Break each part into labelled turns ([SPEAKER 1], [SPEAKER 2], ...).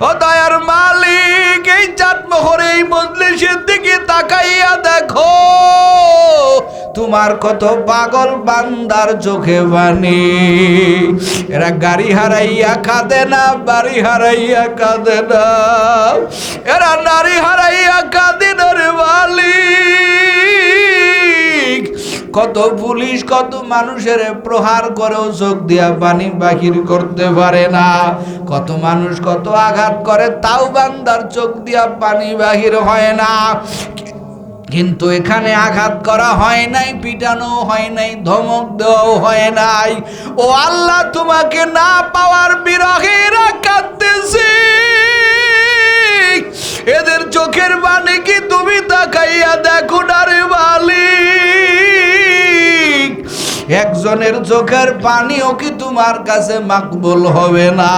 [SPEAKER 1] ও দয়ার মালিক, এই চাটমোহর এই মজলিসের দিকে তাকাইয়া দেখো, তোমার কত পাগল বান্দার চোখে পানি। এরা গাড়ি হারাইয়া কাঁদে না, বাড়ি হারাইয়া কাঁদে না, এরা নারী হারাইয়া কাঁদে না রে মালিক। কত পুলিশ কত মানুষের প্রহার করেও চোখ দিয়া পানি বাহির করতে পারে না, কত মানুষ কত আঘাত করে তাও বান্দার চোখ দিয়া পানি বাহির হয় না। কিন্তু এখানে আঘাত করা হয় নাই, পিটানো হয় নাই, ধমক দেওয়াও হয় নাই। ও আল্লাহ, তোমাকে না পাওয়ার বিরহেরা কাঁদতেছে, এদের চোখের পানি কি তুমি তাকাইয়া দেখো না রে মালিক? একজনের চোখের পানিও কি তোমার কাছে মাকবুল হবে না?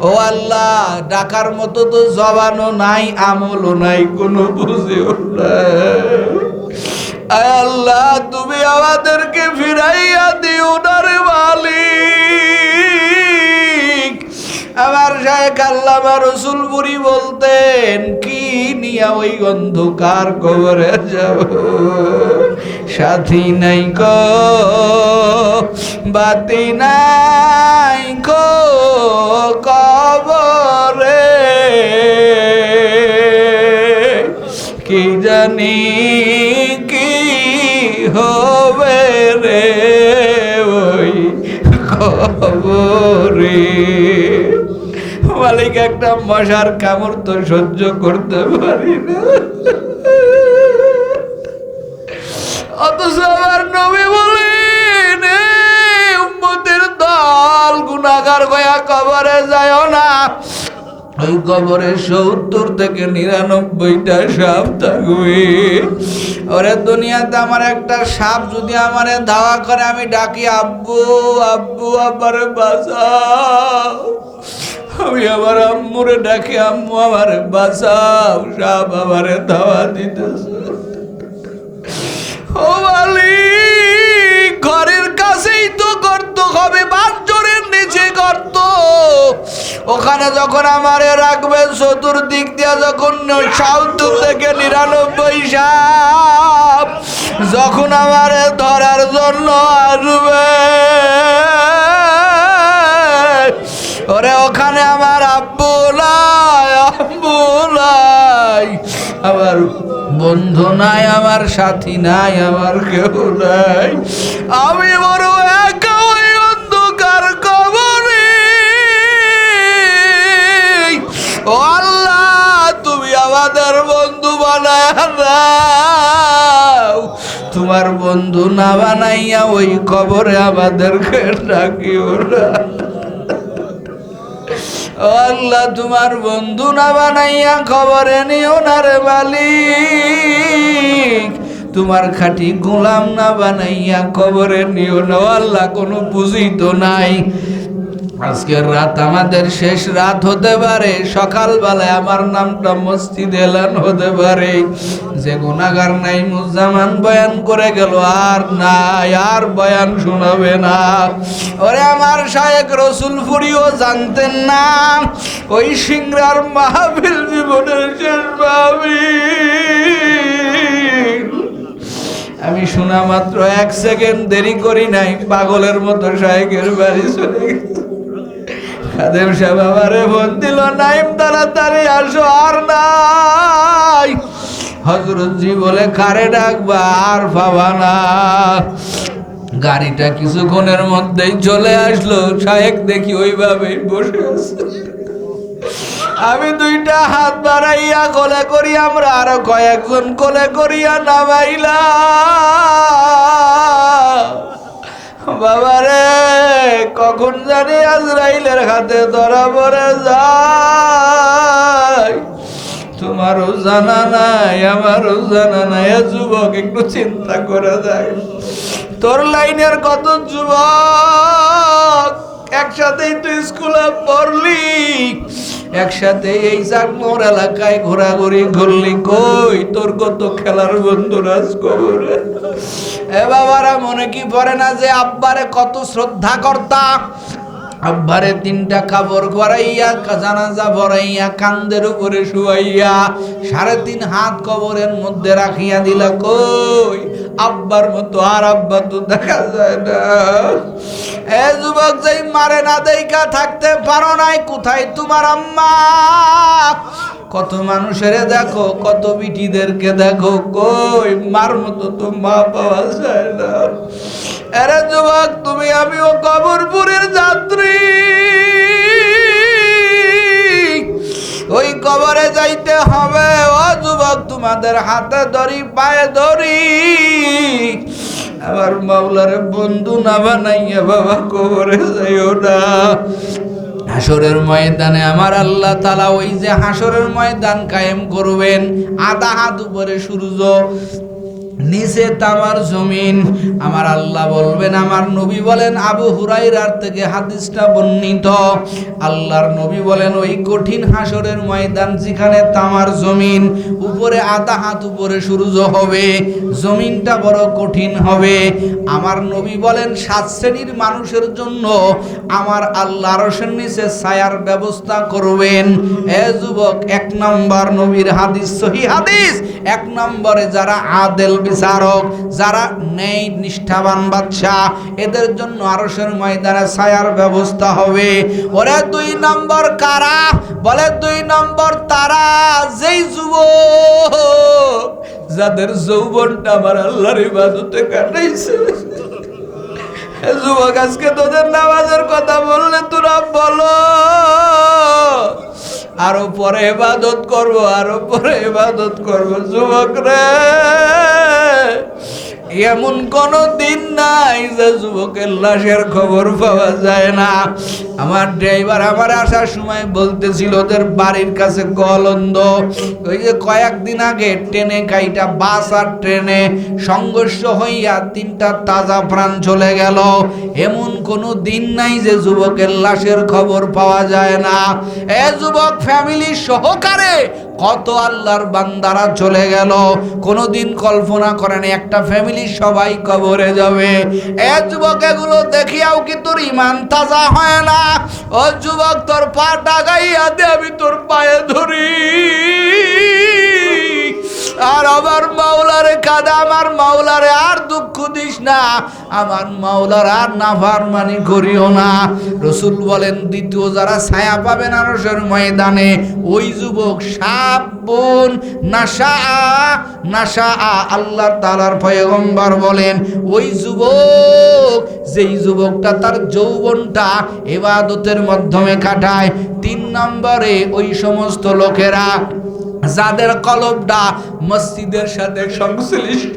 [SPEAKER 1] ও আল্লাহ, ডাকার মতো তো জবানও নাই, আমলও নাই, কোনো বুঝেও নাই। আয় আল্লাহ, তুমি আমাদেরকে ফিরাইয়া দিও না রে মালিক। আমার শায়েখ আল্লামা রসুলপুরি বলতেন, কি নিয়া ওই অন্ধকার কবরে যাব, সাথী নাই কো বাতি নাই কো কবরে, কি জানি কি হবে রে ওই কবরে। মালিক, একটা মশার কামড় তো সহ্য করতে পারি না, অথচ আমার নবী বলেন, উম্মতের দল গুনাহগার হইয়া কবরে যায় না, ওই কবরে 70 থেকে 99টা সাপ থাকবে। ওরে দুনিয়াতে আমার একটা সাপ যদি আমারে ধাওয়া করে, আমি ডাকি আব্বু আব্বু, আমারে বাঁচাও। আমি আমার আম্মুরে ডাকি, আম্মু আমারে বাঁচাও, সাপ আমারে ধাওয়া দিতেছে। ও মালিক, ঘরের কাছেই তো গর্ত হবে, বাঁশঝড়ের নিচে গর্ত, ওখানে যখন আমারে রাখবে, চতুর্দিক দিয়া যখন 70 থেকে 99 সাপ যখন আমারে ধরার জন্য আসবে, ওরে ওখানে আমার আব্বু নাই, আব্বু নাই, আমার বন্ধু নাই, আমার সাথী নাই, আমার কেউ নাই, আমি বড় একা ওই অন্ধকার কবরে। ও আল্লাহ, তুমি আমাদের বন্ধু বানায় দাও, তোমার বন্ধু না বানাইয়া ওই কবরে আমাদেরকে ডাকিও না। আল্লাহ, তোমার বন্ধু না বানাইয়া খবরে নিও না রে মালিক, তোমার খাঁটি গোলাম না বানাইয়া কবরে নিও না। আল্লাহ, কোনো পুঁজি তো নাই, আজকের রাত আমাদের শেষ রাত হতে পারে, সকালবেলায় আমার নামটা মসজিদে এলান হতে পারে। যে গুনাহগার নাই মুজামান বয়ান করে গেল, আর নাই, আর বয়ান শোনাবে না। ওরে আমার শায়েখ রসুলপুরিও জানতেন না, ওই সিংড়ার মাহফিল জীবনের শেষ মাহফিল। আমি শোনা মাত্র 1 সেকেন্ড দেরি করি নাই, পাগলের মতো শায়েখের বাড়ি চলে গেছে। খাদেম সাহেব আমারে ফোন দিল, নাইম তাড়াতাড়ি আসো, আর নাই। হযরতজি বলে, কারে ডাকবা, আর পাবা না। গাড়িটা কিছুক্ষণের মধ্যেই চলে আসলো, শায়েখ দেখি ওইভাবে বসে আছে। আমি 2টা হাত বাড়াইয়া কোলে করি, আমরা আরো কয়েকজন কোলে করিয়া নামাইলাম। বাবারে, কখন জানি আজরাইলের হাতে ধরা পড়ে যায়, তোমারও জানা নাই, আমারও জানা নাই। যুবক, একটু চিন্তা করে দেখ, তোর লাইনের কত যুবক একসাথেই তো স্কুলে পড়লি, একসাথে এই চাকমোর এলাকায় ঘোরাঘুরি করলি, কই তোর কত খেলার বন্ধুরা কবরে। এ বাবারা, মনে কি পড়ে না যে আব্বারে কত শ্রদ্ধা করতাম, আব্বারে 3টা কাপড় করাইয়া জানাজা ভরাইয়া কান্দের উপরে শুয়াইয়া 3.5 হাত কবরের মধ্যে রাখিয়া দিলা। কই আব্বার মতো আর আব্বা তো দেখা যায় না। এ যুবক, যাই মারে না দেইকা থাকতে পারো নাই, কোথায় তোমার আম্মা? কত মানুষের দেখো, কত বিটিদেরকে দেখো, কই মার মতো তো মা পাওয়া যায় না। আরে যুবক, তুমি আমিও কবরপুরের যাত্রী, ওই কবরে যাইতে হবে। ও যুবক, তোমাদের হাতে ধরি, পায়ে ধরি, আমার মাওলার বন্ধু না বানাইয়া বাবা কবরে যাইও না। হাসরের ময়দানে আমার আল্লাহ তাআলা ওই যে হাসরের ময়দান কায়েম করবেন, আধা হাত উপরে সূর্য, নিচে তামার জমিন। আমার আল্লাহ বলবেন, আমার নবী বলেন, আবু হুরায়রার থেকে হাদিসটা বর্ণিত, আল্লাহর নবী বলেন, ওই কঠিন হাসরের ময়দান যেখানে তামার জমিন, উপরে আধা হাত উপরে সূর্য হবে, জমিনটা বড় কঠিন হবে। আমার নবী বলেন 7 শ্রেণীর মানুষের জন্য আমার আল্লাহ আরশের নিচে ছায়ার ব্যবস্থা করবেন। এ যুবক, 1 নম্বর নবীর হাদিস, সহিহ হাদিস, 1 নম্বরে যারা আদেল বিচারক, যারা ন্যায় নিষ্ঠাবান বাদশা, এদের জন্য আরশের ময়দানে ছায়ার ব্যবস্থা হবে। ওরে 2 নম্বর কারা? বলে 2 নম্বর তারা যেই যুবক যাদের যৌবনটা আমার আল্লাহর ইবাদতে কাটাইছে। যুবক, আজকে তোদের নামাজের কথা বললে তোরা বলো আরো পরে ইবাদত করব, আরো পরে ইবাদত করব। যুবক রে, এমন কোন দিন নাই যে যুবকের লাশের খবর পাওয়া যায় না। আমার ড্রাইভার আমার আসার সময় বলতেছিল ওদের বাড়ির কাছে গলন্দ, ওই যে কয়েকদিন আগে ট্রেনে কাইটা, বাস আর ট্রেনে সংঘর্ষ হইয়া 3টা তাজা প্রাণ চলে গেল। এমন কোনো দিন নাই যে যুবকের লাশের খবর পাওয়া যায় না। এ যুবক, ফ্যামিলি সহকারে কত আল্লাহর বান্দারা চলে গেল। কোনোদিন কল্পনা করেন একটা ফ্যামিলি সবাই কবরে যাবে। এ যুবক, এগুলো দেখিয়াও কি তোর ইমান তাজা হয় না? ও যুবক, তোর পা ডাগাইয়া দে, আমি তোর পায়ে ধরি, আর আমার মাওলারে কাঁদা, আমার মাওলারে আর দুঃখ দিস না, আমার মাওলার আর নাফরমানি করিও না। রাসূল বলেন, দ্বিতীয় যারা ছায়া পাবেন আরশের ময়দানে, ওই যুবক সাবুন নাশা নাশা, আল্লাহ তাআলার পয়গম্বর বলেন, ওই যুবক, যেই যুবকটা তার যৌবনটা ইবাদতের মাধ্যমে কাটায়। 3 নম্বরে ওই সমস্ত লোকেরা যাদের কলবটা মসজিদের সাথে সংশ্লিষ্ট,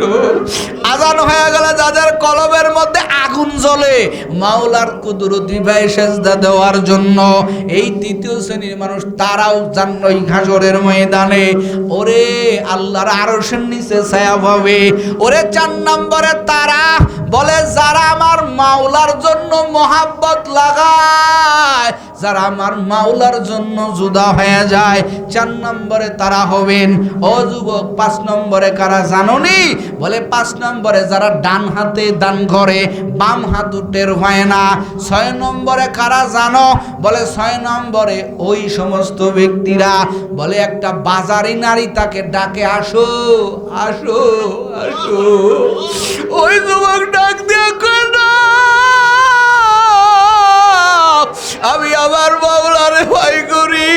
[SPEAKER 1] আজান হয়ে গেলে যাদের কলবের মধ্যে আগুন জ্বলে মাওলার কুদরতি ভাই সেজদা দেওয়ার জন্য, এই 3য় শ্রেণীর মানুষ, তারাও জান্নাই হাসরের ময়দানে ওরে আল্লাহর আরশের নিচে ছায়া পাবে। ওরে 4 নম্বরে তারা বলে যারা আমার মাওলার জন্য মহাব্বত লাগায়, যারা আমার মাওলার জন্য জুদা হয়ে যায়, 4 নম্বরে তারা হবেন। ও যুবক, 5 নম্বরে কারা জানোনি? বলে 5 নম্বরে যারা ডান হাতে দান করে, বাম হাত টের হয় না। 6 নম্বরে কারা জানো? বলে 6 নম্বরে ওই সমস্ত ব্যক্তিরা, বলে একটা বাজারি নারী তাকে ডাকে, আসো আসো আসো, ওই যুবক ডাক দিয়ে আমি আমার মাওলারে ভয় করি।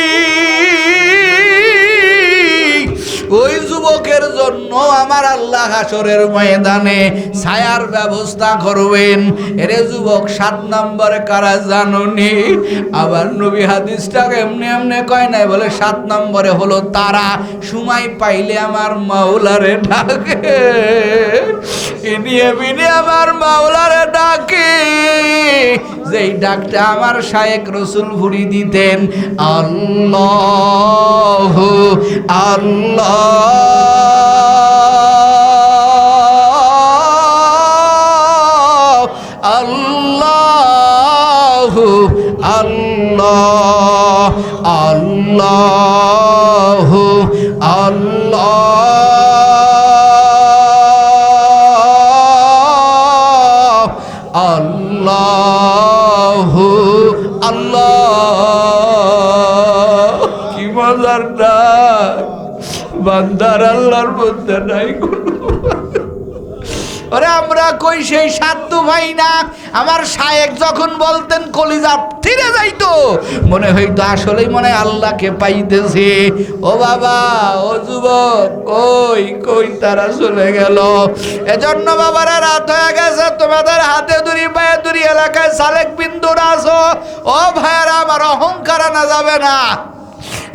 [SPEAKER 1] ওই যুবকের জন্য আমার আল্লাহ হাসরের ময়দানে ছায়ার ব্যবস্থা করবেন। এরে যুবক, 7 নম্বরে কারা জানোনি? আবার নবী হাদিসটাকে এমনি এমনি কয় নাই, বলে 7 নম্বরে হলো তারা সময় পাইলে আমার মাওলারে ডাকে, ইনিয়ে বিনিয়ে আমার মাওলারে ডাকে, যেই ডাকটা আমার শায়েখ রাসূল ভুরি দিতেন, আল্লাহ আল্লাহ আল্লাহ আল্লাহ আল্লাহ আল্লাহ আল্লাহ কি মজার ডাক, বান্দার আল্লাহর মধ্যে নাই কোনো। ওরে আমরা কই সেই সাধু ভাই না? আমার শায়েক যখন বলতেন কলিজা ফিরে যাইতো, মনে হইতো আসলেই মনে হয় আল্লাহকে পাইতেছে। ও বাবা, ও যুবক, কই কই তারা চলে গেল। এজন্য বাবারা রাত হয়ে গেছে, তোমাদের হাতে ধরি পায়ে ধরি এলাকায় সালেক বিন্দুরা আছো, ও ভাইয়েরা আমার অহংকার আনা যাবে না।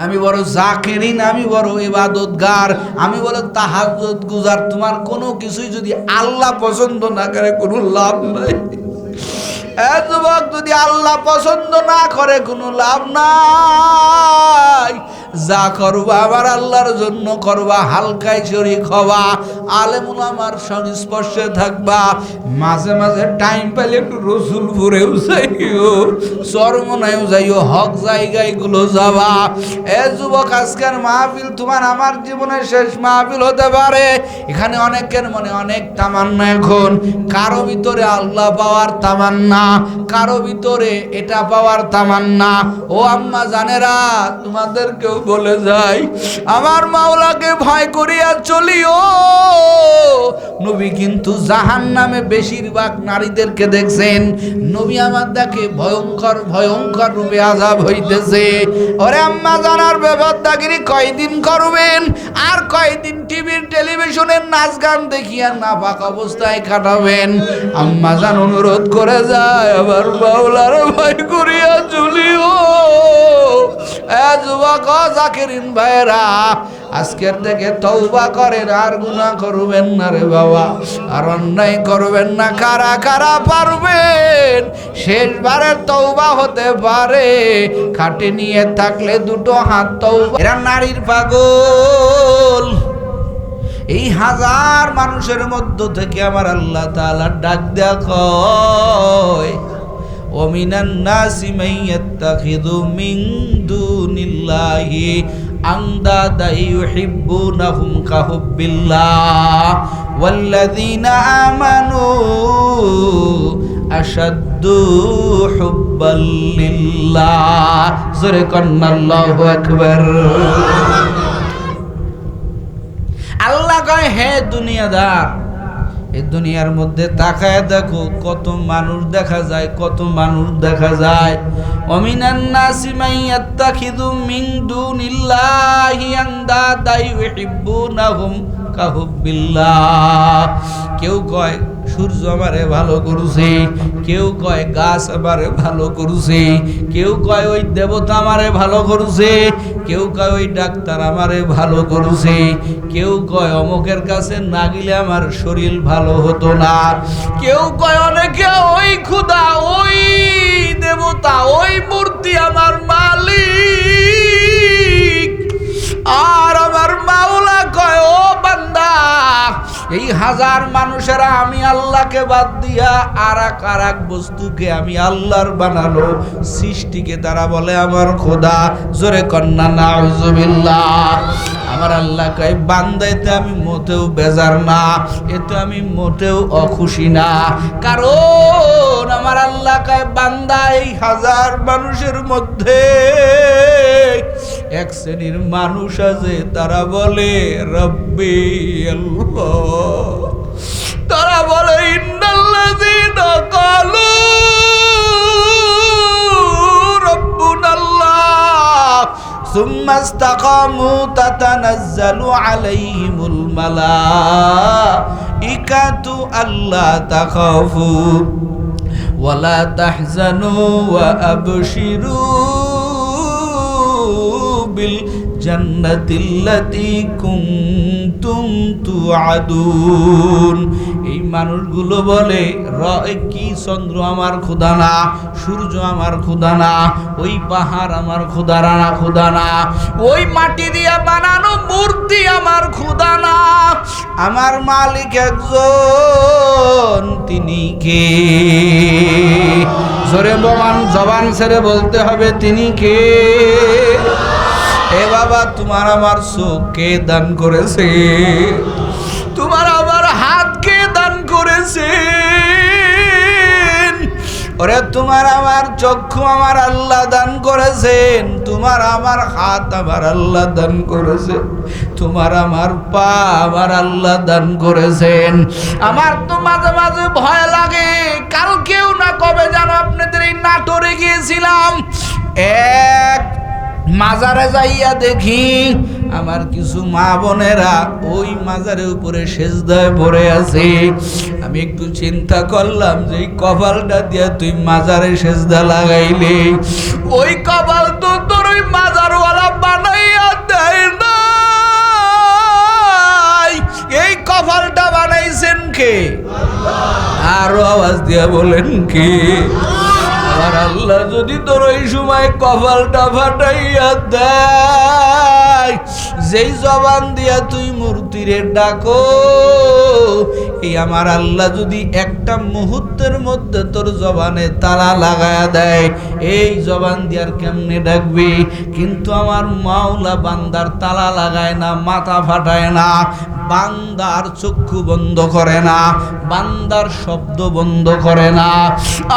[SPEAKER 1] আমি বড় জাকিরিন, আমি বড় ইবাদতগার, আমি বড় তাহাজ্জুদ গুজার। তোমার কোনো কিছুই যদি আল্লাহ পছন্দ না করে কোনো লাভ নাই। যুবক, যদি আল্লাহ পছন্দ না করে কোনো লাভ নাই। যা করবা আমার আল্লাহর জন্য করবা, হালকায় শরীক হবা, আলেম উলামার সংস্পর্শে থাকবা, মাঝে মাঝে টাইম পেলে একটু রসুলপুরেও যাইও, চরমনায়ও যাইও, হক জায়গায় গুলো যাবা। এ যুবক, আজকের মাহফিল তোমার আমার জীবনের শেষ মাহফিল হতে পারে। এখানে অনেকের মনে অনেক তামান্না, এখন কারো ভিতরে আল্লাহ পাওয়ার তামান্না, কারো ভিতরে এটা পাওয়ার তামান্না। ও আম্মা জানেরা, তোমাদেরকেও বলে যাই, আমার মাওলাকে ভয় করিয়া চলিও। নবী কিন্তু জাহান্নামে বেশিরভাগ নারীদেরকে দেখছেন। নবী আমার দেখে ভয়ঙ্কর ভয়ঙ্কর রূপে আযাব হইতেছে। ওরে আম্মা জানার বেপরদাগিরি কয়দিন করবেন, আর কয়দিন টিভির টেলিভিশনের নাচ গান দেখিয়া নাপাক অবস্থায় কাটাবেন? আম্মা জান অনুরোধ করে যায়, আবার মাওলার ভয় করিয়া চলিও। যুবক জাকিরিন ভাইরা, আজকের থেকে তওবা করেন, আর গুনাহ করবেন না রে বাবা, আর অন্যায় করবেন না। কারা কারা পারবেন? শেষবারের তওবা হতে পারে, খাটে নিয়ে থাকলে দুটো হাত তওবা। এরা নারীর পাগল। এই হাজার মানুষের মধ্য থেকে আমার আল্লাহ তাআলা ডাক দেয়া কয়, ওমিনান নাসি মান ইয়াত্তাখিযু মিন দুনিল্লাহি আনদাদা ইউহিব্বুনাহুম কাহুব্বিল্লাহ ওয়াল্লাযীনা আমানু আশাদ্দু হুব্বাল লিল্লাহ। জোরে কন্না আল্লাহু আকবার। আল্লাহ কয়, হে দুনিয়াদার, এই দুনিয়ার মধ্যে তাকায় দেখো কত মানুষ দেখা যায়, কত মানুষ দেখা যায়। ওমিনান নাসি মান ইয়াত্তাখিযু মিন দুনিল্লাহি আনদাদা ইউহিব্বুনাহুম কাহুব্বিল্লাহ। কেউ কয় সূর্য আমারে ভালো করছে, কেউ কয় গাছ আমারে ভালো করছে, কেউ কয় ওই দেবতা আমারে ভালো করছে, কেউ কয় ওই ডাক্তার আমারে ভালো করছে, কেউ কয় অমুকের কাছে না গেলে আমার শরীর ভালো হতো না, কেউ কয় অনেকে ওই খোদা, ওই দেবতা, ওই মূর্তি আমার মালিক। আর আমার মাওলা কয়, ও বান্দা, এই হাজার মানুষেরা আমি আল্লাহকে বাদ দিয়া আর এক বস্তুকে, আমি আল্লাহর বানানো সৃষ্টিকে তারা বলে আমার খোদা। জোরে কন্না নাউজুবিল্লাহ। আমার আল্লাহ কয়, বান্দা এতে আমি মোটেও বেজার না, এতে আমি মোটেও অখুশি না। কারণ আমার আল্লাহ কয়, বান্দা এই হাজার মানুষের মধ্যে এক শ্রেণীর মানুষ আছে, তারা বলে রব্বি আল্লাহ, তারা বলে ইন্নাল্লাযীনা ক্বালু রাব্বুনাল্লাহ সুম্মা ইসতাকামু তাতানাজ্জালু আলাইহিমুল মালাইকাতু আল্লা তাখাফু ওয়ালা তাহজানু ওয়া আবশিরু বিল জান্নাতিল্লাতী কুনতুম তুআদুন। এই মানুষগুলো বলে, কি চন্দ্র আমার খোদা না, সূর্য আমার খোদা না, ওই পাহাড় আমার খোদা না, খোদা না, ওই মাটি দিয়া বানানো মূর্তি আমার খোদা না, আমার মালিক একজন, তিনি কে? জোরে জবান ছেড়ে বলতে হবে, তিনি কে? এ বাবা, তোমার আমার চোখ কে দান করেছে? তোমার আমার হাত কে দান করেছে? ওরে তোমার আমার চক্ষু আমার আল্লাহ দান করেছেন। তোমার আমার হাত আমার আল্লাহ দান করেছেন, তোমার আমার পা আমার আল্লাহ দান করেছেন। আমার তো মাঝে মাঝে ভয় লাগে, কালকেও না কবে যেন আপনাদের এই নাটোরে গিয়েছিলাম, এক মাজারে যাইয়া দেখি আমার কিছু মা বোনেরা ওই মাজারের উপরে সেজদায় পড়ে আছে। আমি একটু চিন্তা করলাম যে এই কপালটা দিয়া তুই মাজারে সেজদা লাগাইলে, ওই কপাল তো তোর ওই মাজারওয়ালা বানাইয়া দেয় না, এই কপালটা বানাইছেন কে? আরো আওয়াজ দিয়া বলেন কে? আমার আল্লাহ যদি তোর ওই সময় কপালটা ফাটাইয়া দেয়, যেই জবান দিয়া তুই মূর্তিরে ডাকো, এই আমার আল্লাহ যদি একটা মুহূর্তের মধ্যে তোর জবানে তালা লাগায়া দেয়, এই জবান দিয়ার কেমনে ডাকবি? কিন্তু আমার মাওলা বান্দার তালা লাগায় না, মাথা ফাটায় না, বান্দার চক্ষু বন্ধ করে না, বান্দার শব্দ বন্ধ করে না।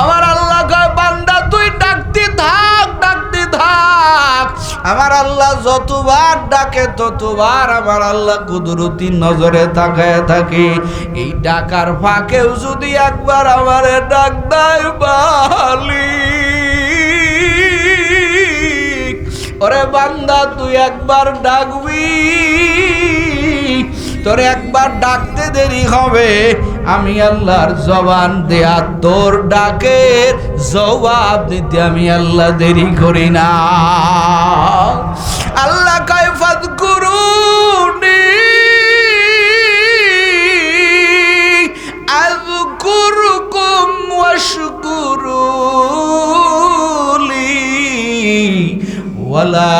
[SPEAKER 1] আমার আল্লাহ কয় বান্দা তুই ডাকতে থাক, ডাকতে থাক। আমার আল্লাহ যতবার ডাকে ততবার আমার আল্লাহ কুদরতি নজরে তাকায় থাকে। এই ডাকার ফাঁকেও যদি একবার আমারে ডাক দেয় বালি, ওরে বান্দা তুই একবার ডাকবি, তোর একবার ডাকতে দেরি হবে, আমি আল্লাহর জবান দেয়া তোর ডাকের জবাব দিতে আমি আল্লাহ দেরি করি না। আল্লাহ কয় ফাযকুরুনি আযকুরুকুম ওয়াশকুরুলি ওয়ালা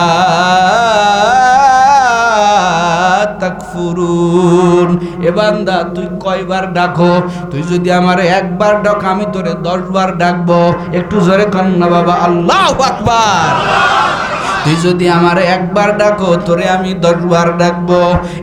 [SPEAKER 1] তাকফুরুন। এ বান্দা তুই কয়বার ডাকো? তুই যদি আমারে একবার ডাক, আমি তোরে 10 বার ডাকবো। একটু জোরে কর না বাবা, আল্লাহু আকবার। তুই যদি আমারে একবার ডাকো, তোরে আমি 10 বার ডাকবো।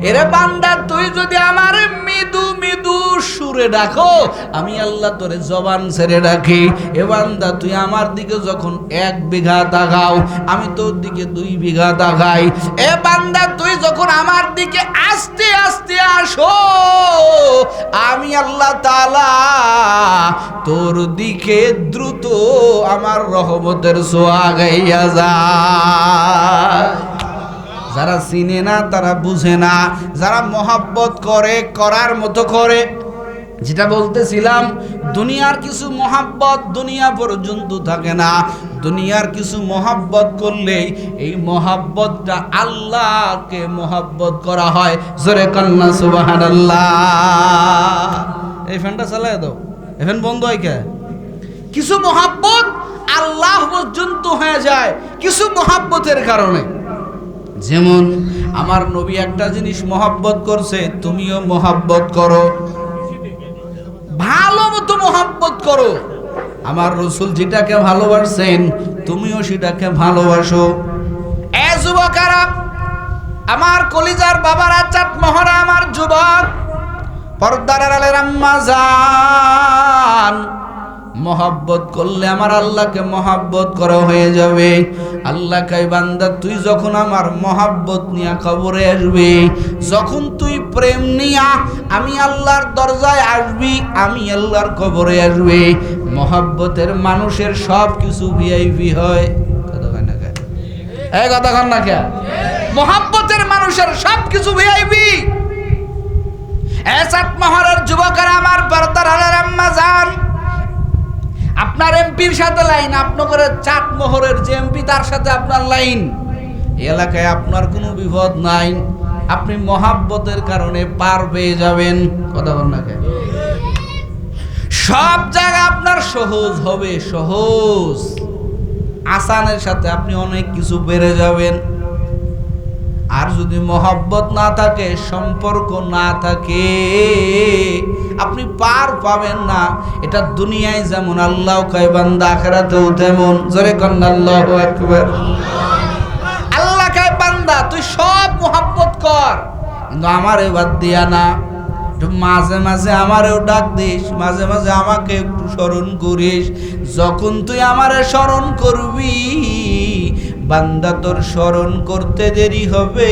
[SPEAKER 1] এরে বান্দা তুই যদি আমারে মৃদু মৃদু সুরে ডাকো, আমি আল্লাহ তোরে জবান ছেড়ে ডাকি। এ বান্দা তুই আমার দিকে যখন 1 বিঘা তাকাও, আমি তোর দিকে 2 বিঘা তাকাই। এ বান্দা তুই যখন আমার দিকে আস্তে আস্তে আসো, আমি আল্লাহ তাআলা তোর দিকে দ্রুত আমার রহমতের ছোঁয়া গাইয়া যায়। যারা চিনে না তারা বুঝে না, যারা মহব্বত করে, করার মতো করে। যেটা বলতেছিলাম, দুনিয়ার কিছু মহব্বত দুনিয়া পর্যন্ত থাকে না। দুনিয়ার কিছু মহব্বত করলে এই মহব্বতটা আল্লাহকে মহব্বত করা হয়। জোরে কন্না সুবহানাল্লাহ। এই ফ্যানটা চালাই দাও, এই ফ্যান বন্ধ হয় কে? কিছু মহব্বত আল্লাহ পর্যন্ত হয়ে যায় কিছু মহব্বতের কারণে। যেমন আমার নবী একটা জিনিস মহব্বত করছে, তুমিও মহব্বত করো, ভালো মতো মহব্বত করো। আমার রাসূল যেটাকে ভালোবাসেন তুমিও সেটাকে ভালোবাসো। এ যুবকেরা, আমার কলিজার বাবারা, চাট মহরা, আমার যুবক পর্দার আড়ালের আম্মা জান, মহব্বত করলে আমার আল্লাহকে মহব্বত করা হয়ে যাবে। আল্লাহ কয় বান্দা তুই যখন আমার মহব্বত নিয়ে কবরে আসবি, যখন তুই প্রেম নিয়া আমি আল্লাহর দরজায় আসবি, আমি আল্লাহর কবরে আসবি, মহব্বতের মানুষের সব কিছু ভিআইপি হয়। এই কথা কন না কে? মহব্বতের মানুষের সব কিছু ভিআইপি। চাট মহরের যুবকেরা, আমার পর্দার আড়ালের আম্মা জান, আপনার এমপির সাথে লাইন, আপনার চাট মোহরের যে এমপি তার সাথে আপনার লাইন। এলাকায় আপনার কোনো বিপদ নাই, আপনি মহাব্বতের কারণে পার পেয়ে যাবেন। কথা বল না কেন? সব জায়গা আপনার সহজ হবে, সহজ আসানের সাথে আপনি অনেক কিছু পেরে যাবেন। আর যদি মহব্বত না থাকে, সম্পর্ক না থাকে, আপনি পার পাবেন না। এটা দুনিয়ায় যেমন আল্লাহ কয় বান্দা আখিরাতেও তেমন। জোরে কন্না আল্লাহু আকবার। আল্লাহ কয় বান্দা তুই সব মহব্বত কর, কিন্তু আমারে বাদ দিয়া না। মাঝে মাঝে আমারেও ডাক দিস, মাঝে মাঝে আমাকে একটু স্মরণ করিস। যখন তুই আমারে স্মরণ করবি, বান্দা তোর স্মরণ করতে দেরি হবে,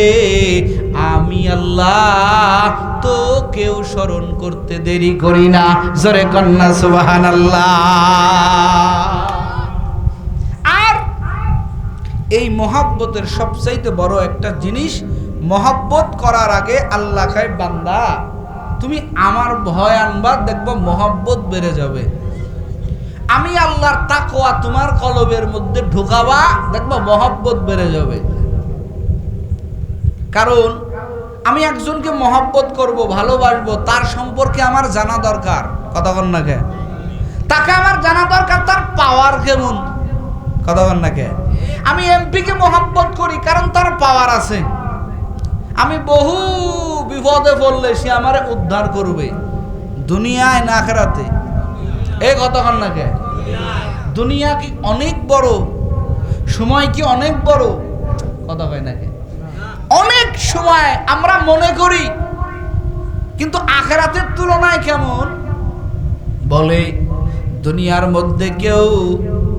[SPEAKER 1] আমি আল্লাহ তোকেও স্মরণ করতে দেরি করি না। জোরে কন্যা সুবহানাল্লাহ। আর এই মহব্বতের সবচাইতে বড় একটা জিনিস, মহব্বত করার আগে আল্লাহ কয় বান্দা তুমি আমার ভয় আনবা, দেখবো মহব্বত বেড়ে যাবে। আমি আল্লাহর তাকওয়া তোমার কলবের মধ্যে ঢোকাবা, দেখবো মহব্বত বেড়ে যাবে। কারণ আমি একজনকে মহব্বত করব, ভালোবাসবো, তার সম্পর্কে আমার জানা দরকার। কথা বল না কে? তাকে আমার জানা দরকার তার পাওয়ার কেমন। কথা বল না কে? আমি এমপিকে মহব্বত করি কারণ তার পাওয়ার আছে। আমি বহু বিপদে পড়লে সে আমারে উদ্ধার করবে, দুনিয়ায় না আখিরাতে। এই কথা বল না কে? দুনিয়া কি অনেক বড়, সময় কি অনেক বড়? কথা হয় না কে? অনেক সময় আমরা মনে করি, কিন্তু আখিরাতের তুলনায় কেমন? বলে দুনিয়ার মধ্যে কেউ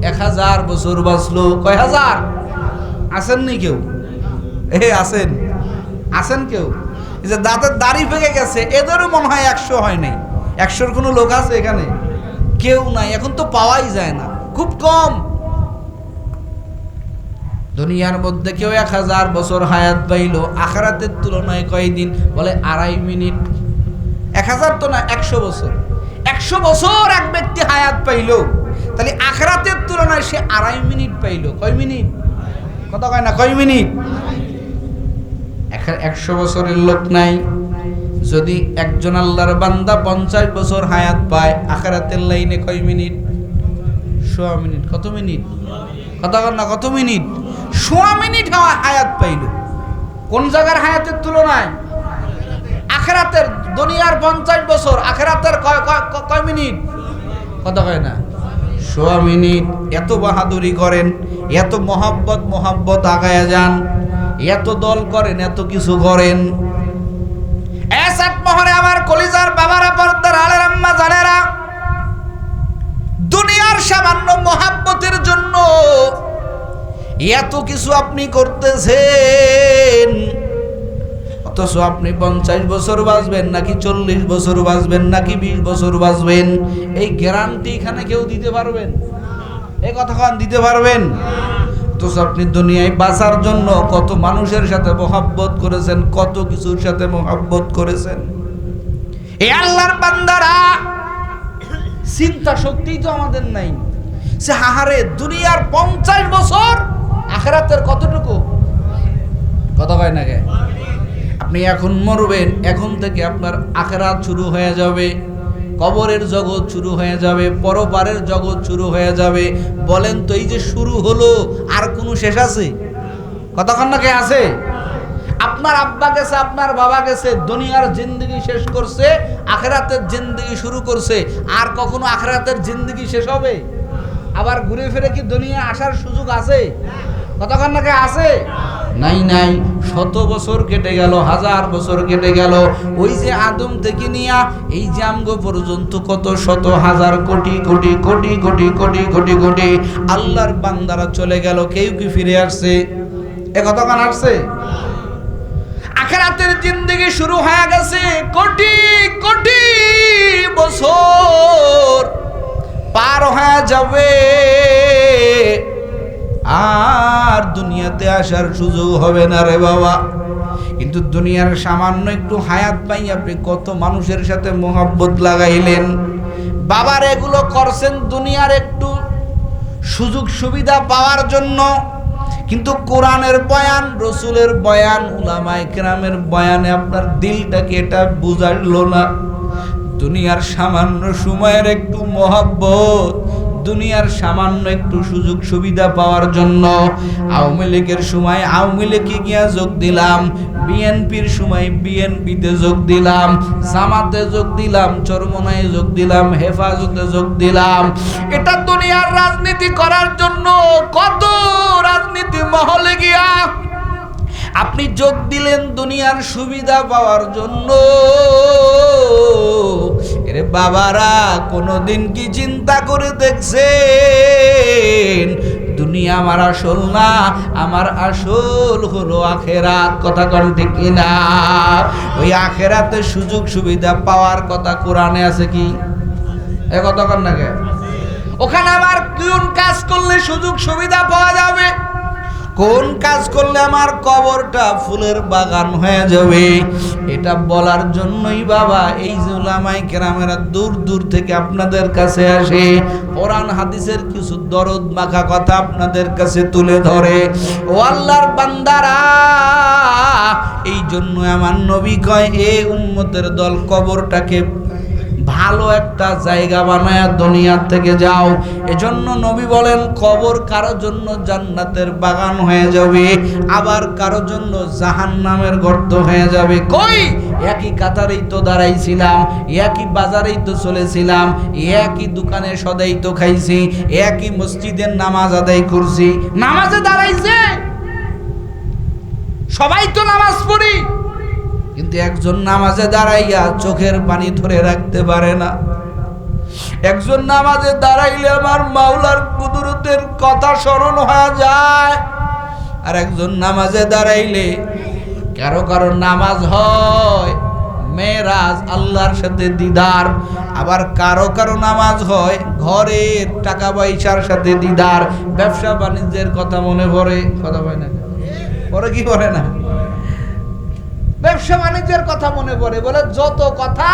[SPEAKER 1] 1000 বছর বাঁচলো, কয় হাজার? আসেননি কেউ? আছেন? আসেন কেউ? এই যে দাঁতের দাড়ি পেকে গেছে এদেরও মনে হয় 100 হয় নাই। 100-র কোনো লোক আছে এখানে? কেউ নাই। এখন তো পাওয়াই যায় না, খুব কম। দুনিয়ার মধ্যে কেউ 1000 বছর হায়াত পাইলো, আখিরাতের তুলনায় কয়দিন? বলে 2.5 মিনিট। 1000 তো না, 100 বছর। 100 বছর এক ব্যক্তি হায়াত পাইলো, তাহলে আখিরাতের তুলনায় সে 2.5 মিনিট পাইলো। কয় মিনিট? কথা কয় না, কয় মিনিট? 100 বছরের লোক নাই। যদি একজন আল্লাহর বান্দা 50 বছর হায়াত পায়, আখিরাতের লাইনে কয় মিনিট? 100 মিনিট। কত মিনিট? কথা কর না, কত মিনিট? 100 মিনিট হায়াত পাইল। কোন জায়গার হায়াতের তুলনায়? আখিরাতের। দুনিয়ার 50 বছর, আখিরাতের কয় মিনিট? কথা কয় না, 100 মিনিট। এত বাহাদুরি করেন, এত মহব্বত আগায়া যান, এত দল করেন, এত কিছু করেন। এসাত মহরে আমার কলিজার বাবারা, পর্দার আলের আম্মা জানেরা, দুনিয়ার সামান্য মহব্বতের জন্য এত কিছু আপনি করতেছেন, অথচ আপনি 50 বছর বাঁচবেন নাকি 40 বছর বাঁচবেন নাকি 20 বছর বাঁচবেন, এই গ্যারান্টি এখানে কেউ দিতে পারবেন? এই কথা কান দিতে পারবেন? তো আপনি দুনিয়ায় বাঁচার জন্য কত মানুষের সাথে মহব্বত করেছেন, কত কিছুর সাথে মহব্বত করেছেন। এই আল্লাহর বান্দারা, চিন্তা শক্তি তো আমাদের নাই। সে হাহারে দুনিয়ার 50 বছর, আখিরাতের কতটুকু? কথা কয় না কে? আপনি এখন মরবেন, এখন থেকে আপনার আখিরাত শুরু হয়ে যাবে, কবরের জগৎ শুরু হয়ে যাবে, পরপারের জগৎ শুরু হয়ে যাবে। বলেন তো, এই যে শুরু হলো, আর কোনো শেষ আছে? কতক্ষণ না কে আছে? আপনার আব্বা গেছে, আপনার বাবা গেছে, দুনিয়ার জিন্দেগি শেষ করছে, আখিরাতের জিন্দেগি শুরু করছে। আর কখনো আখিরাতের জিন্দেগি শেষ হবে? আবার ঘুরে ফিরে কি দুনিয়া আসার সুযোগ আছে? কতক্ষণ না কে আছে? নাই নাই। 100 বছর কেটে গেল, 1000 বছর কেটে গেল, ওই যে আদম থেকে নিয়া এই যে আমগো পর্যন্ত কত শত হাজার কোটি কোটি কোটি কোটি কোটি কোটি কোটি আল্লাহর বান্দারা চলে গেল, কেউ কি ফিরে আসছে? এ কতক্ষণ আসছে? আখিরাতের জিন্দেগি শুরু হয়ে গেছে, কোটি কোটি বছর পার হয়ে যাবে, আর দুনিয়াতে আসার সুযোগ হবে না রে বাবা। কিন্তু দুনিয়ার সামান্য একটু হায়াত পাই আপনি কত মানুষের সাথে মহব্বত লাগাইলেন। বাবার এগুলো করছেন দুনিয়ার একটু সুযোগ সুবিধা পাওয়ার জন্য, কিন্তু কোরআনের বয়ান, রসুলের বয়ান, উলামায়ে কেরামের বয়ানে আপনার দিলটাকে এটা বুঝাইলো না। দুনিয়ার সামান্য সময়ের একটু মহব্বত, দুনিয়ার সামান্য একটু সুযোগ সুবিধা পাওয়ার জন্য আওয়ামী লীগের সময় আওয়ামী লীগে গিয়া যোগ দিলাম, বিএনপির সময় বিএনপিতে যোগ দিলাম, জামাতে যোগ দিলাম, চরমনায় যোগ দিলাম, হেফাজতে যোগ দিলাম। এটা দুনিয়ার রাজনীতি করার জন্য। কত রাজনীতি মহলে গিয়া আপনি যোগ দিলেন দুনিয়ার সুবিধা পাওয়ার জন্য। এরে বাবারা, কোনদিন কি চিন্তা করে দেখছেন দুনিয়া আমার আসল না, আমার আসল হলো আখেরাত। কথা কোন ঠিক কিনা? ওই আখেরাতে সুযোগ সুবিধা পাওয়ার কথা কোরআনে আছে কি? এ কথা কোন না কে? ওখানে আমার কোন কাজ করলে সুযোগ সুবিধা পাওয়া যাবে, কোন কাজ করলে আমার কবরটা ফুলের বাগান হয়ে যাবে, এটা বলার জন্যই বাবা এই যে উলামায়ে কেরামেরা দূর দূর থেকে আপনাদের কাছে আসে, কোরআন হাদিসের কিছু দরদ মাখা কথা আপনাদের কাছে তুলে ধরে। ও আল্লাহর বান্দারা, এই জন্য আমার নবী কয় এ উম্মতের দল কবরটাকে ভালো একটা জায়গা বানায়া দুনিয়া থেকে যাও। এজন্য নবী বলেন কবর কারো জন্য জান্নাতের বাগান হয়ে যাবে, আবার কারো জন্য জাহান্নামের গর্ত হয়ে যাবে। কই একই কাতারেই তো দাঁড়াইছিলাম, একই বাজারেই তো চলেছিলাম, একই দোকানে সদাই তো খাইছি, একই মসজিদের নামাজ আদায় করছি। নামাজে দাঁড়াইছে সবাই তো নামাজ পড়ি, কিন্তু একজন নামাজে দাঁড়াইয়া চোখের পানি ধরে রাখতে পারে না। একজন নামাজে দাঁড়াইলে আমার মাওলার কুদরতের কথা স্মরণ হয়ে যায়, আর একজন নামাজে দাঁড়াইলে কারো কারো নামাজ হয় মেরাজ, আল্লাহর সাথে দিদার, আবার কারো কারো নামাজ হয় ঘরের টাকা পয়সার সাথে দিদার, ব্যবসা বাণিজ্যের কথা মনে পড়ে। কথা হয় না পরে কি করে না? ব্যবসা বাণিজ্যের কথা মনে পড়ে, বলে যত কথা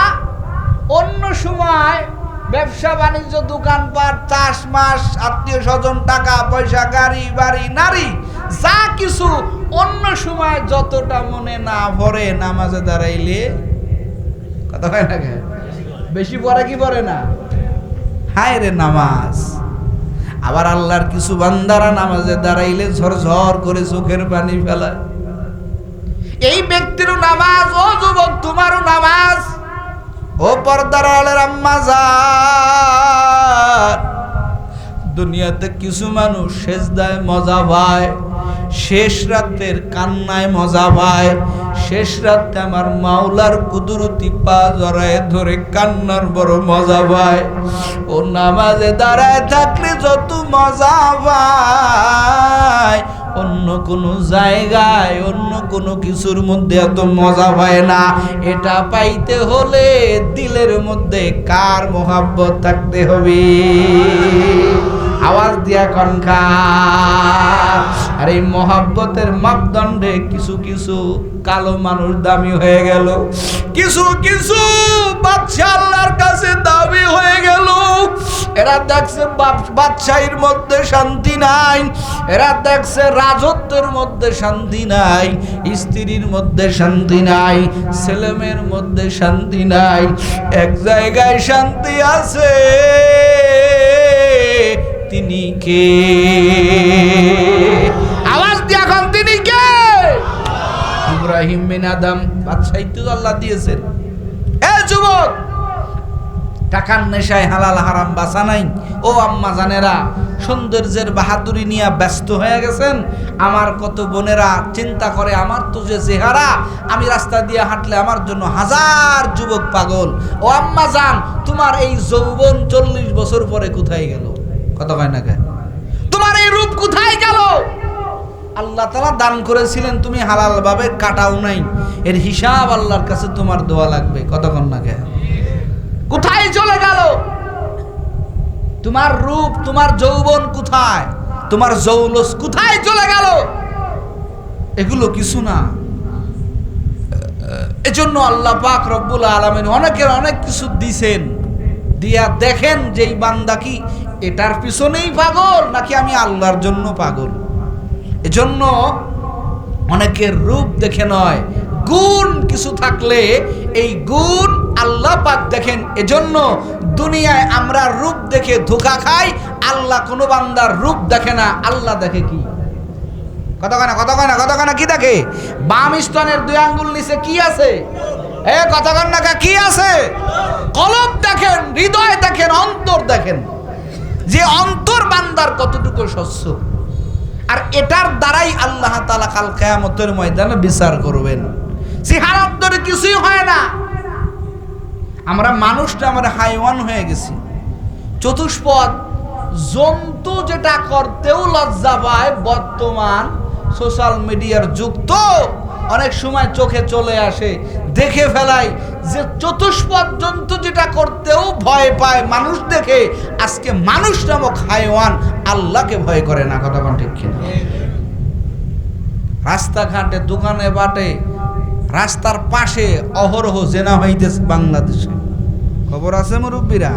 [SPEAKER 1] অন্য সময় ব্যবসা বাণিজ্য, দোকানপাট, চাষ মাস, আত্মীয় স্বজন, টাকা পয়সা, গাড়ি বাড়ি, নারী, যা কিছু অন্য সময় যতটা মনে না পড়ে, নামাজে দাঁড়াইলে কথা হয় না বেশি পড়ে কি পড়ে না? হায় রে নামাজ। আবার আল্লাহর কিছু বান্দারা নামাজে দাঁড়াইলে ঝরঝর করে চোখের পানি ফেলায়। এই ব্যক্তিরও নামাজ, ও যুবক তোমারও নামাজ, ও পর্দার আলের আম্মা জান। দুনিয়াতে কিছু মানুষ সেজদায় মজা পায়, শেষ রাতের কান্নায় মজা পায়, শেষ রাতে আমার মাওলার কুদরতি পা জড়ায় ধরে কান্নার বড় মজা পায়। ও নামাজে দাঁড়ায় থাকলে যত মজা পায়, অন্য কোনো জায়গায় অন্য কোনো কিছুর মধ্যে এত মজা পায় না। এটা পাইতে হলে দিলের মধ্যে কার মোহাব্বত থাকতে হবে? আওয়াজ দিয়া কনখা। আর এই মোহাব্বতের মাপদণ্ডে কিছু কিছু কালো মানুষ দামি হয়ে গেল, কিছু কিছু বাদশা আল্লাহর কাছে দামি হয়ে গেল। এরা দেখছে বাদশাহীর মধ্যে শান্তি নাই, এরা দেখছে রাজত্বের মধ্যে শান্তি নাই, স্ত্রীর মধ্যে শান্তি নাই, ছেলেমেয়ের মধ্যে শান্তি নাই। এক জায়গায় শান্তি আছে, তিনি কে? আওয়াজ দিয়ে এখন তিনি কে? ইব্রাহিম বিন আদম। বাদশাহী তো আল্লাহ দিয়েছেন। এ যুবক, টাকার নেশায় হালাল হারাম বাঁচা নাই। ও আম্মা জানেরা, সৌন্দর্যের বাহাদুরি নিয়ে ব্যস্ত হয়ে গেছেন। আমার কত বোনেরা চিন্তা করে, আমার তো যে চেহারা, আমি রাস্তা দিয়ে হাঁটলে আমার জন্য হাজার যুবক পাগল। ও আম্মা জান, তোমার এই যৌবন 40 বছর পরে কোথায় গেল? কথা কয় না কেন? তোমার এই রূপ কোথায় গেল? আল্লাহ তাআলা দান করেছিলেন, তুমি হালাল ভাবে কাটাও নাই, এর হিসাব আল্লাহর কাছে তোমার দোয়া লাগবে। কথা কন না কেন? কোথায় চলে গেল তোমার রূপ? তোমার যৌবন কোথায়? তোমার জৌলস কোথায় চলে গেল? এগুলো কিছু না। এজন্য আল্লাহ পাক রব্বুল আলামিন অনেকের অনেক কিছু দিছেন, দিয়া দেখেন যে এই বান্দা কি এটার পিছনেই পাগল নাকি আমি আল্লাহর জন্য পাগল। এজন্য অনেকের রূপ দেখে নয়, গুণ কিছু থাকলে এই গুণ আল্লাহ পাক দেখেন। এজন্য দুনিয়ায় আমরা রূপ দেখে ধোঁকা খাই, আল্লাহ কোনো বান্দার রূপ দেখে না। আল্লাহ দেখে কি? কথা কয় না, কথা কয় না, কথা কয় না। কি দেখে? বাম স্তনের 2 আঙ্গুল নিচে কি আছে? এ কথা কয় না, কি আছে? কলব দেখেন, হৃদয় দেখেন, অন্তর দেখেন, যে অন্তর বান্দার কতটুকু স্বচ্ছ। আর এটার দ্বারাই আল্লাহ তাআলা কাল কিয়ামতের ময়দানে বিচার করবেন। চেহারার ধরে কিছুই হয় না। আমরা মানুষটা আমরা হাইওয়ান হয়ে গেছি। চতুষ্পদ জন্তু যেটা করতেও লজ্জা পায়, বর্তমান সোশ্যাল মিডিয়ার যুগ তো অনেক সময় চোখে চলে আসে, দেখে ফেলাই যে চতুষ্পদ জন্তু যেটা করতেও ভয় পায় মানুষ দেখে, আজকে মানুষ নামক হাইওয়ান আল্লাহকে ভয় করে না। কথা কোন ঠিক কিনা? রাস্তাঘাটে, দোকানে বাটে, রাস্তার পাশে অহরহ জেনা হইতেছে বাংলাদেশে, খবর আছে মুরব্বীরা?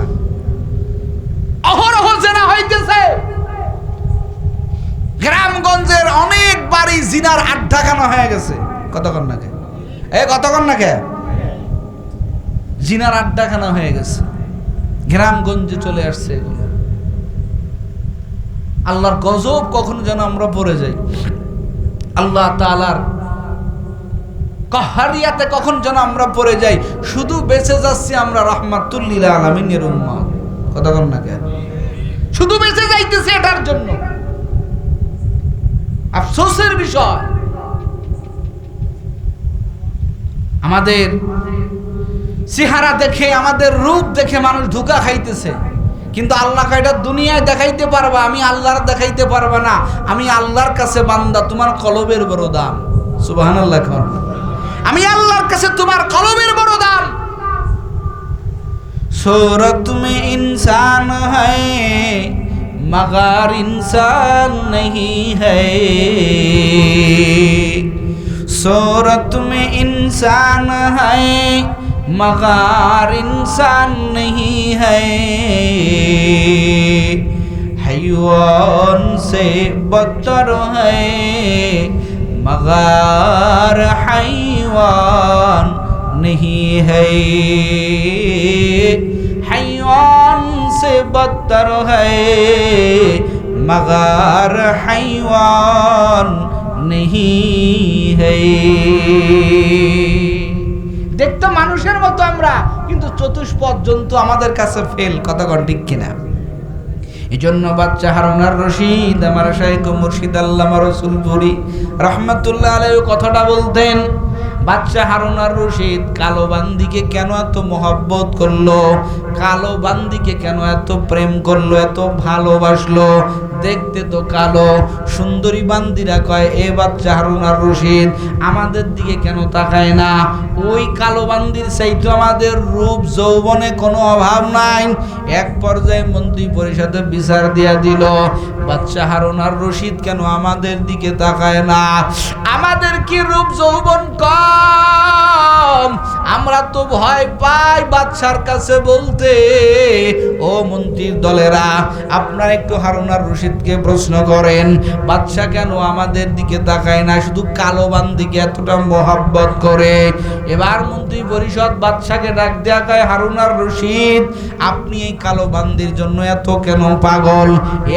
[SPEAKER 1] অহরহ জেনা হইতেছে। গ্রামগঞ্জের অনেক বাড়ি জিনার আড্ডাখানা হয়ে গেছে। কতক্ষণ নাকে কতক্ষণ নাকে জিনার আড্ডাখানা হয়ে গেছে, গ্রামগঞ্জে চলে আসছে এগুলো। আল্লাহর গজব কখন যেন আমরা পড়ে যাই, আল্লাহ তাআলার কাহারিয়াতে কখন যেন আমরা পড়ে যাই। শুধু বেঁচে যাচ্ছি আমরা রাহমাতুল লিল আলামিনের উম্মত। কতক্ষণ নাকে শুধু বেঁচে যাইতেছে, এটার জন্য আফসোসের বিষয়। আমাদের চেহারা দেখে, আমাদের রূপ দেখে মানুষ ধোঁকা খাইতেছে, কিন্তু আল্লাহ এটা দুনিয়ায় দেখাইতে পারবা, আমি আল্লাহর দেখাইতে পারবা না। আমি আল্লাহর কাছে বান্দা, তোমার কলবের বড় দাম। সুবহানাল্লাহ। আমি আল্লাহর কাছে তোমার কলবের বড় দাম। सूरत में इंसान है मगर इंसान नहीं है, सूरत में इंसान है मगर इंसान नहीं है, हैवान से बदतर है मगर हैवान नहीं है, हैवान से बदतर है मगर हैवान नहीं है। দেখতে মানুষের মতো আমরা, কিন্তু চতুষ্পদ জন্তু আমাদের কাছে ফেল। কথা কোন ঠিক কিনা? এজন্য বাচ্চা হারুন আর রশিদ, আমার শাইখ মুর্শিদ আল্লামা রসুলপুরি রহমাতুল্লাহ আলাইহি কথাটা বলতেন। বাচ্চা হারুন আর রশিদ কালো বান্দিকে কেন এত মহব্বত করলো, কালো বান্দিকে কেন এত প্রেম করলো, এত ভালোবাসলো? দেখতে তো কালো, সুন্দরী বান্দিরা কয় এ বাচ্চা হারুন আর রশিদ আমাদের দিকে কেন তাকায় না? ওই কালো বান্দির চাইতে আমাদের রূপ যৌবনে কোনো অভাব নাই। এক পর্যায়ে মন্ত্রী পরিষদে বিচার দিয়া দিল, বাচ্চা হারুন আর রশিদ কেন আমাদের দিকে তাকায় না? আমাদের কি রূপ যৌবন কম? আমরা তো ভয় পাই বাদশার কাছে বলতে। ও মন্ত্রীর দলেরা, আপনারা একটু হারুন আর রশিদকে প্রশ্ন করেন, বাদশা কেন আমাদের দিকে তাকায় না, শুধু কালো বান্দিকে এতটা মহব্বত করে? এবার মন্ত্রী পরিষদ বাদশাকে ডাক দেয়া কয়, হারুন আর রশিদ আপনি এই কালো বান্দির জন্য এত কেন পাগল,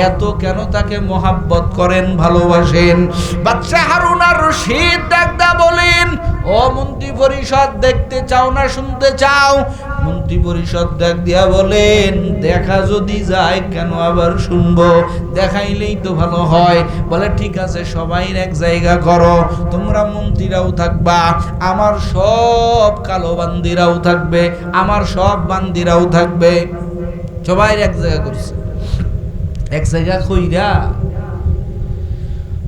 [SPEAKER 1] এত কেন তাকে মহব্বত করেন, ভালোবাসেন? বাদশা হারুন আর রশিদ ডাক দেয়া বলেন, ও মন্ত্রী পরিষদ দেখতে চাও না শুনতে চাও? মন্ত্রী পরিষদ ডাক দিয়া বলেন, দেখা যদি যায় কেন আবার শুনবো, দেখাইলেই তো ভালো হয়। বলে ঠিক আছে, সবাই এক জায়গা করো, তোমরা মন্ত্রীরাও থাকবা, আমার সব কালো বান্দিরাও থাকবে, আমার সব বান্দিরাও থাকবে। সবাই এক জায়গা করছে। এক জায়গা কইরা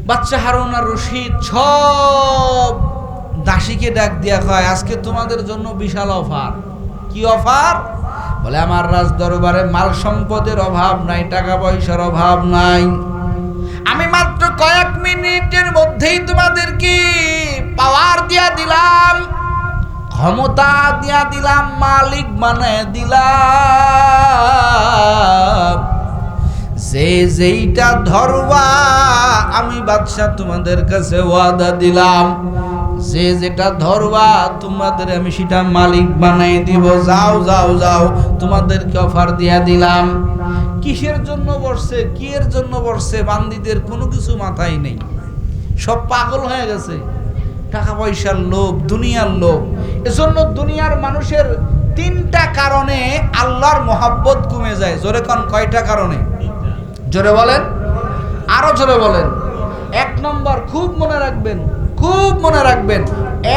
[SPEAKER 1] বাচ্চা হারুন আর রশিদ সব দাসীকে ডাক দিয়া কয়, আজকে তোমাদের জন্য বিশাল অফার। কি অফার? বলে আমার রাজ দরবারে মাল সম্পদের অভাব নাই, টাকা পয়সার অভাব নাই। আমি মাত্র কয়েক মিনিটের মধ্যেই তোমাদেরকে পাওয়ার দিয়া দিলাম, ক্ষমতা দিয়া দিলাম, মালিক বানায় দিলাম। যে যেইটা ধরবা আমি বাদশা তোমাদের কাছে ওয়াদা দিলাম, যে যেটা ধরবা তোমাদের আমি সেটা মালিক বানাই দিব। যাও যাও যাও, তোমাদেরকে অফার দিয়া দিলাম। কিসের জন্য বসছে, কি এর জন্য বসছে? বান্দিদের কোনো কিছু মাথায় নেই, সব পাগল হয়ে গেছে। টাকা পয়সার লোভ, দুনিয়ার লোভ। এজন্য দুনিয়ার মানুষের তিনটা কারণে আল্লাহর মহব্বত কমে যায়। জোরে কোন কয়টা কারণে? জোরে বলেন, আরো জোরে বলেন। এক নম্বর, খুব মনে রাখবেন, খুব মনে রাখবেন,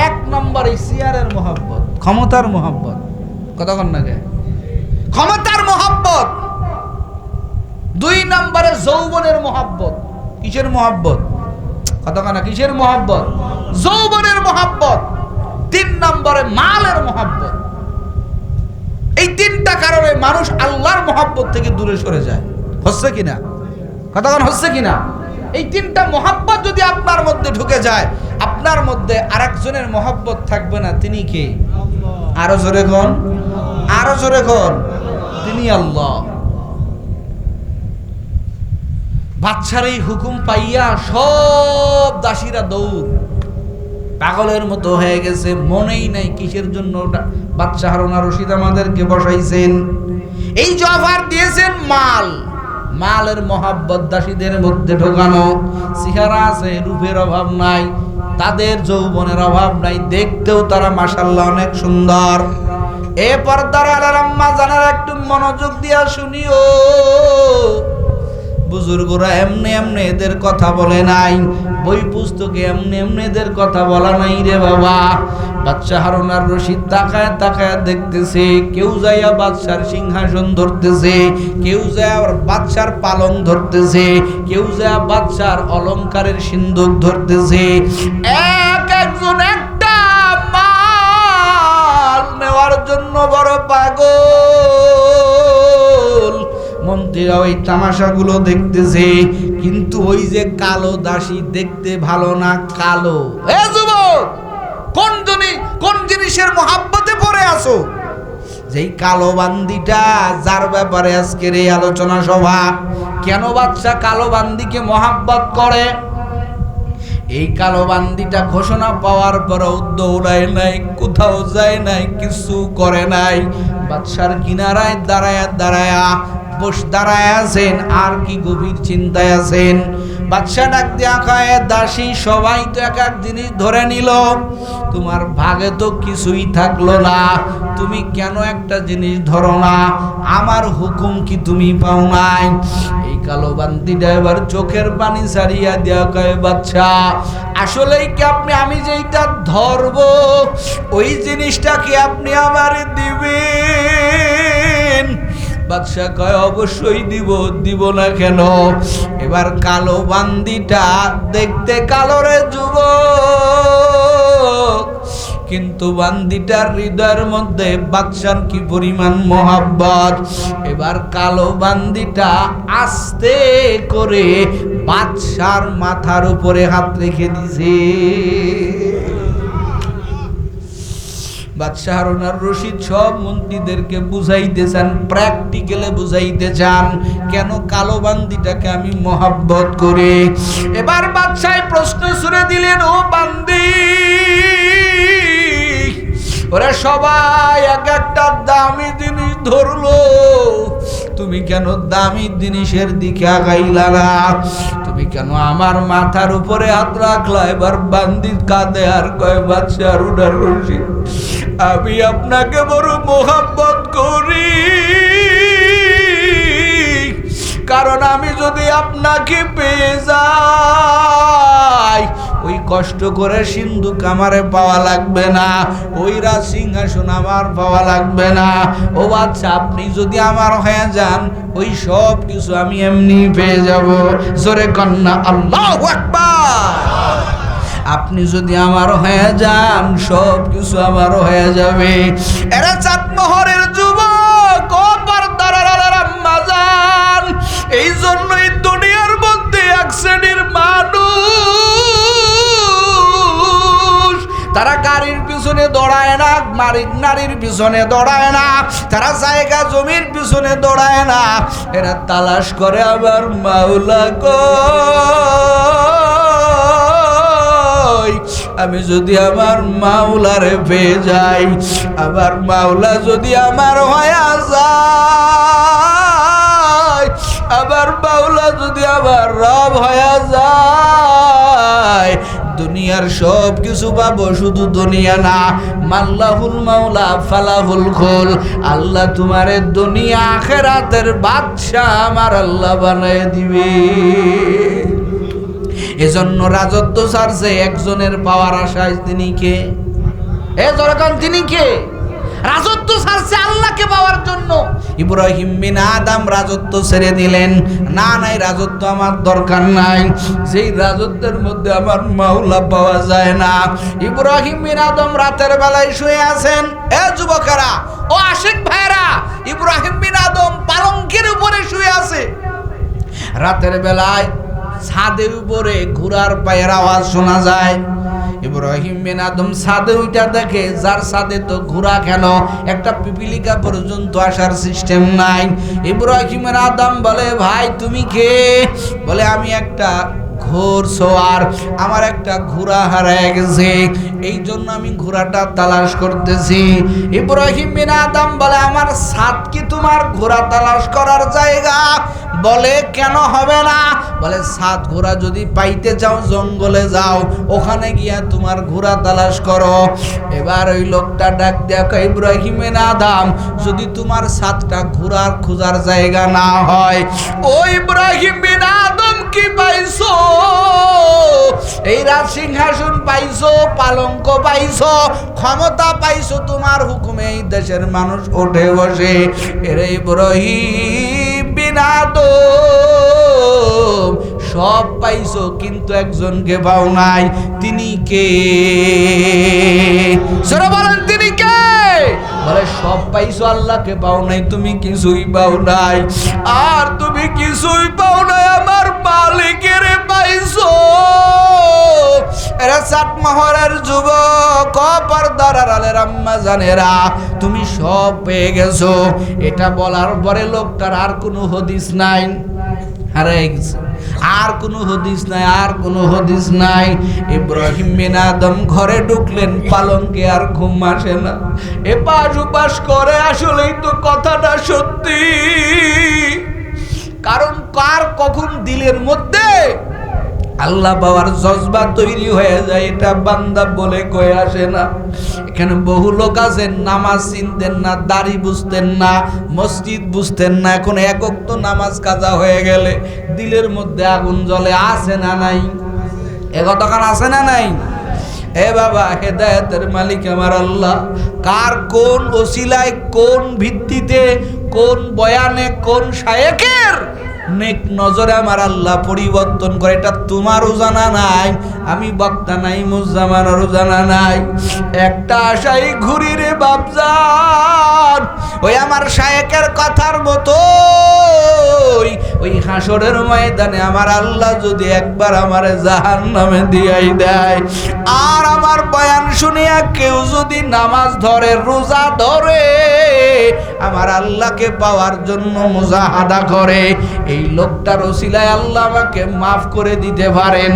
[SPEAKER 1] এক নম্বর এই চেয়ারের মহব্বত, ক্ষমতার মহব্বত। কতক্ষণ লাগে? ক্ষমতার মহব্বত। দুই নম্বরে যৌবনের মহব্বত। কিসের মহব্বত? কথা না, কিসের মহব্বত? যৌবনের মহব্বত। তিন নম্বরে মালের মহব্বত। এই তিনটা কারণে মানুষ আল্লাহর মহব্বত থেকে দূরে সরে যায়। হচ্ছে কিনা? কথা হচ্ছে কিনা? এই তিনটা মহব্বত যদি আপনার মধ্যে ঢুকে যায়, আপনার মধ্যে আরেকজনের মহব্বত থাকবে না। তিনি কে? আরো জোরে কোন, আরো জোরে কোন, তিনি আল্লাহ। বাদশার এই হুকুম পাইয়া সব দাসীরা দৌড়, পাগলের মতো হয়ে গেছে। মনেই নাই কিসের জন্য বাদশা হারুন আর রশিদ আমাদেরকে বসাইছেন। এই যে অফার দিয়েছেন মাল, মালের মহাব্বত দাসীদের মধ্যে ঢোকানো। চেহারা আছে, রূপের অভাব নাই, তাদের যৌবনের অভাব নাই, দেখতেও তারা মাশাআল্লাহ অনেক সুন্দর। এ পর্দার আলার আম্মা জানার একটু মনোযোগ দিয়া শুনিও। বুজুর্গরা এমনি এমনি এদের কথা বলে নাই, বই পুস্তকে এমনি এমনি এদের কথা বলা নাই রে বাবা। বাদশা হারুন আর রশিদ তাকায় তাকায় দেখতেছে, কেউ যাইয়া বাদশার সিংহাসন ধরতেছে, কেউ যাইয়া বাদশার পালং ধরতেছে, কেউ যাইয়া বাদশার অলংকারের সিন্দুক ধরতেছে। এক একজন একটা মাল নেওয়ার জন্য বড় পাগল। মন্ত্রীরা ওই তামাশাগুলো দেখতেছে, কিন্তু ওই যে কালো দাসী দেখতে ভালো না, কালো। এ যুবক, কোন জিনিসের মহাব্বতে পড়ে আছো? যেই কালো বান্দিটা, যার ব্যাপারে আজকের এই আলোচনা সভা। কেন বাদশা কালো বান্দিকে মহাব্বত করে? এই কালো বান্দিটা ঘোষণা পাওয়ার পরেও দৌড়ায় নাই, কোথাও যায় নাই, কিছু করে নাই। বাদশার কিনারায় দাঁড়ায়া দাঁড়ায়া দাঁড়ায় আছেন, আর কি গভীর চিন্তায় আছেন। বাদশা ডাক দিয়া কয়, দাসী সবাই তো এক এক জিনিস ধরে নিল, তোমার ভাগে তো কিছুই থাকলো না, তুমি কেন একটা জিনিস ধরো না? আমার হুকুম কি তুমি পাও নাই? এই কালো বান্দিটা এবার চোখের পানি ছাড়িয়া দিয়া কয়, বাদশা আসলেই কি আপনি, আমি যেইটা ধরবো ওই জিনিসটা কি আপনি আমারে দিবেন? বাদশা কয়, অবশ্যই দিব না কেন? এবার কালো বান্দিটা দেখতে কালো রে যুবক, কিন্তু বান্দিটার হৃদয়ের মধ্যে বাদশার কি পরিমাণ মহাব্বত। এবার কালো বান্দিটা আস্তে করে বাদশার মাথার উপরে হাত রেখে দিছে। বাদশা হারুন আর রশিদ সব মন্ত্রীদেরকে বুঝাইতে চান, প্র্যাকটিক্যালে বুঝাইতে চান, কেন কালো বান্দিটাকে আমি মহাব্বত করি। এবার বাদশাহ প্রশ্ন ছুড়ে দিলেন, ও বান্দি, ওরা সবাই এক একটা দামি জিনিস ধরলো, তুমি কেন দামি জিনিসের দিকে আগাইলা না? তুমি কেন আমার মাথার উপরে হাত রাখলা? এবার বান্দির কাঁদে আর কয়, বাদশা হারুন আর রশিদ, আমি আপনাকে বড় মোহাব্বত করি, কারণ আমি যদি আপনাকে পেয়ে যাই, ওই কষ্ট করে সিন্ধুক আমারে পাওয়া লাগবে না, ওই রাজ সিংহাসন আমার পাওয়া লাগবে না। ও বাদশা, আপনি যদি আমার হয়ে যান, ওই সব কিছু আমি এমনি পেয়ে যাব। জোরে কন্যা আল্লাহু আকবার। আপনি যদি আমার হয়ে যান, সব কিছু আমার হয়ে যাবে। এরা চাঁদমোহরের যুবক, ও পর্দার আড়ালের আম্মা জান, এই জন্যই দুনিয়ার মধ্যে এক শ্রেণীর মানুষ, তারা গাড়ির পিছনে দৌড়ায় না, নারীর পিছনে দৌড়ায় না, তারা জায়গা জমির পিছনে দৌড়ায় না, এরা তালাশ করে আবার মাওলা কই, আমি যদি আমার মাওলারে পেয়ে যাই, আবার মাওলা যদি আমার হয়ে যায়, আবার মাওলা যদি আমার রব হয়ে যায়, দুনিয়ার সব কিছু পাবো, শুধু দুনিয়া না, মাল্লাহুল মাওলা ফালাহুল খুল। আল্লাহ তোমারে দুনিয়া আখিরাতের বাদশা আমার আল্লাহ বানায় দিবে। এজন্য রাজত্ব ছাড়ছে একজনের পাওয়ার আশায়। তিনি কে? এ যখন তিনি কে? রাজত্ব ছাড়ছে আল্লাহকে পাওয়ার জন্য। ইব্রাহিম বিন আদম রাজত্ব ছেড়ে দিলেন, না নাই রাজত্ব আমার দরকার নাই, যেই রাজত্বের মধ্যে আমার মাওলা পাওয়া যায় না। ইব্রাহিম বিন আদম রাতের বেলায় শুয়ে আছেন। এ যুবকেরা, ও আশিক ভাইরা, ইব্রাহিম বিন আদম পালঙ্কের উপরে শুয়ে আছে। রাতের বেলায় ছাদের উপরে ঘোড়ার পায়ের আওয়াজ শোনা যায়। ইব্রাহিম বিন আদম ছাদে উঠা দেখে, যার ছাদে তো ঘোড়া কেন, একটা পিপিলিকা পর্যন্ত আসার সিস্টেম নাই। ইব্রাহিম বিন আদম বলে, ভাই তুমি কে? বলে, আমি একটা ঘোড়সওয়ার, আমার একটা ঘোড়া হারায় গেছে, এই জন্য আমি ঘোড়াটা তালাশ করতেছি। ইব্রাহিম বিন আদম বলে, আমার ছাদ কি তোমার ঘোড়া তালাশ করার জায়গা? বলে, কেন হবে না? বলে, ছাদ ঘোড়া যদি পাইতে চাও জঙ্গলে যাও, ওখানে গিয়া তোমার ঘোড়া তালাশ করো। এবার ওই লোকটা ডাক দেখো, ইব্রাহিম বিন আদম, যদি তোমার ছাদটা ঘোড়ার খোঁজার জায়গা না হয়, ও ইব্রাহিম বিন আদম কি পাইছো? এই রাজ সিংহাসন পাইছো, পালঙ্ক পাইছো, ক্ষমতা পাইছো, তোমার হুকুমে এই দেশের মানুষ ওঠে বসে। এরে ইব্রাহিম বিন আদম, সব পাইছো কিন্তু একজনকে পাও নাই। তিনি কে? সরে বলেন, তিনি কে? বলে, সব পাইছো, আল্লাহকে পাও নাই, তুমি কিছুই পাও নাই। আর তুমি কিছুই পাও নাই, আমার মালিকের পাইছো। এরা চাটমোহরের যুবক, পর্দার আড়ালের আম্মা জানেরা, তুমি সব পেয়ে গেছো। এটা বলার পরে লোকটার আর কোনো হদিস নাই, হারাই গেছে। আর কোনো হদিস নাই, আর কোনো হদিস নাই। ইব্রাহিম বিন আদম ঘরে ঢুকলেন, পালঙ্কে আর ঘুম আসে না, এপাশ ওপাশ করে। আসলেই তো কথাটা সত্যি, কারণ কার কখন দিলের মধ্যে আল্লাহ পাওয়ার জজবা তৈরি হয়ে যায়, এটা বান্দা বলে কয়ে আসে না। এখানে বহু লোক আছেন, নামাজ চিনতেন না, দাড়ি বুঝতেন না, মসজিদ বুঝতেন না, এখন এক ওয়াক্ত নামাজ কাজা হয়ে গেলে দিলের মধ্যে আগুন জ্বলে। আছে না নাই? এ কতক্ষণ আছে না নাই? এ বাবা, হেদায়েতের মালিক আমার আল্লাহ, কার কোন ওসিলায়, কোন ভিত্তিতে, কোন বয়ানে, কোন শায়েখের নেক নজরে আমার আল্লাহ পরিবর্তন করে, এটা তোমারও জানা নাই, আমি বক্তা নাই, মুজামানেরও জানা নাই। একটা আশাই ঘুরি রে বাপজান, ওই আমার শায়েখের কথার মতো ওই হাসরের ময়দানে আমার আল্লাহ যদি একবার আমারে জাহান্নামে দিয়াই দেয়, আর আমার বয়ান শুনিয়া কেউ যদি নামাজ ধরে, রোজা ধরে, আমার আল্লাহকে পাওয়ার জন্য মুজাহাদা করে, এই লোকটার ওসিলায় আল্লাহ আমাকে মাফ করে দিতে পারেন।